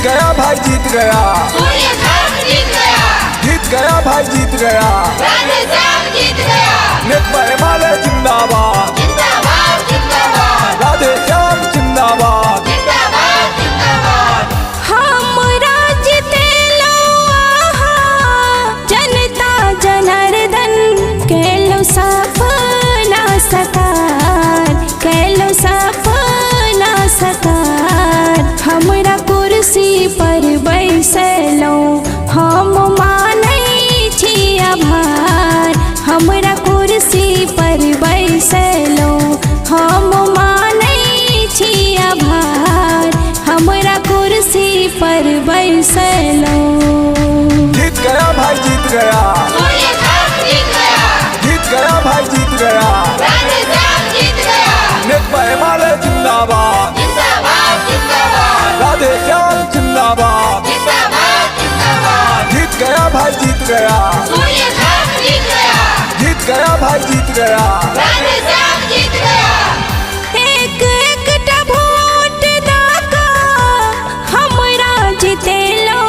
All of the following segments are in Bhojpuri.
गया भाई जीत गया, जीत गया, जीत गया भाई जीत गया, राधेश्याम जीत गया। नेकपा हिमालय जिंदाबाद, जिंदाबाद जिंदाबाद, राधेश्याम जिंदाबाद, जिंदाबाद जिंदाबाद। हमरा जितेलो आहा, जनता जनार्दन केलो सपना साकार, केलो सपना साकार। हमरा कुर्सी पर बैसलो हम मानै छी आभार, हमरा कुर्सी पर बैसलो हम मानै छी आभार, हमरा कुर्सी पर बैसलो। जीत गया भाई जीत गया, जीत गया, जीत गया भाई जीत गया, राधेश्याम जीत गया। नेकपा हिमालय जिंदाबाद, जिंदाबाद जिंदाबाद, राधेश्याम जिंदाबाद, जिंदाबाद जिंदाबाद। जीत गया भाई जीत गया, जीत गया, जीत गया भाई जीत गया, राधेश्याम जीत गया। एक एकटा वोट दाका हमरा जितेलो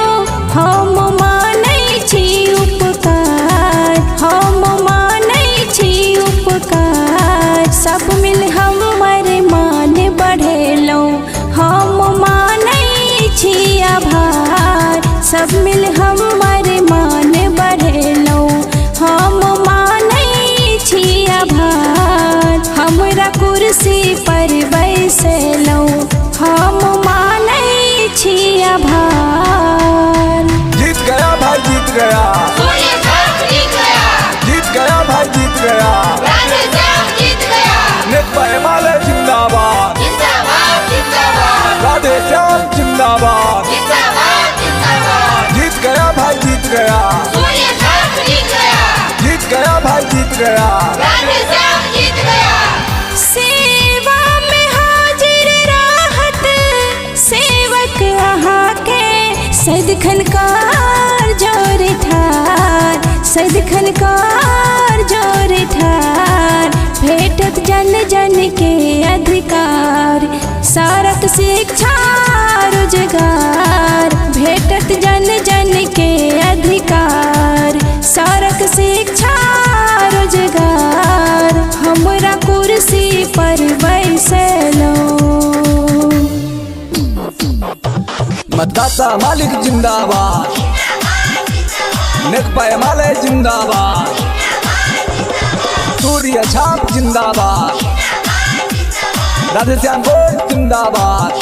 हम मानै छी उपकार, हम मानै छी उपकार। सब मिल हमर मान बढ़ेलो हम मानै छी आभार, सब मिल हमर मान बढ़ेलो हम मानै छी आभार। हमरा कुर्सी पर बैसलो हम मानै छी आभार। जीत गया भाई जीत गया, जीत गया, जीत गया भाई जीत गया, राधेश्याम जीत गया। नेकपा हिमालय जिंदाबाद, जिंदाबाद जिंदाबाद, राधेश्याम जिंदाबाद, जिंदाबाद जिंदाबाद। जीत गया भाई जीत गया, जीत गया, जीत गया भाई जीत गया, राधेश्याम जीत गया। सेवा में हाजिर राहत सेवक अहाँ के सदिखन कार जोर ठार, सदिखन कार जोर ठार। भेटत जन जन के अधिकार, सड़क शिक्षा रोजगार। भेटत जन जन के अधिकार, सड़क शिक्षा रोजगार। हमरा कुर्सी पर बैसलो। मतदाता मालिक जिंदाबाद, नेकपा हिमालय जिंदाबाद, सूर्य छाप जिंदाबाद, राधेश्याम बोर्ड जिंदाबाद,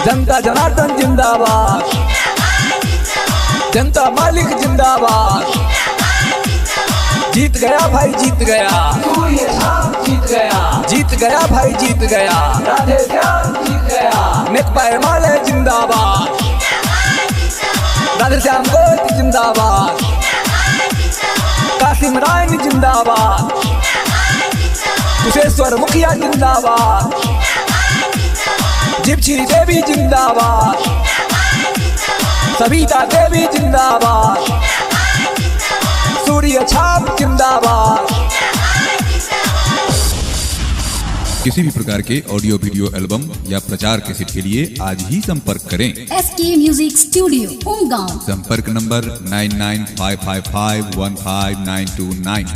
जनता जनार्दन जिंदाबाद, जनता मालिक जिंदाबाद। जीत गया भाई जीत गया, सूर्य छाप जीत गया, जीत गया भाई जीत गया, राधेश्याम जीत गया, नेकपा हिमालय जिंदाबाद, राधेश्याम बोर्ड जिंदाबाद, कासिम राय जिंदाबाद, कुशेश्वर मुखिया जिंदाबाद, जिप्सी देवी जिंदाबाद, सविता देवी जिंदाबाद, सूर्य छाप जिंदाबाद। किसी भी प्रकार के ऑडियो वीडियो एल्बम या प्रचार कैसेट के लिए आज ही संपर्क करें। SK music studio Umgaon. संपर्क नंबर 9955515929।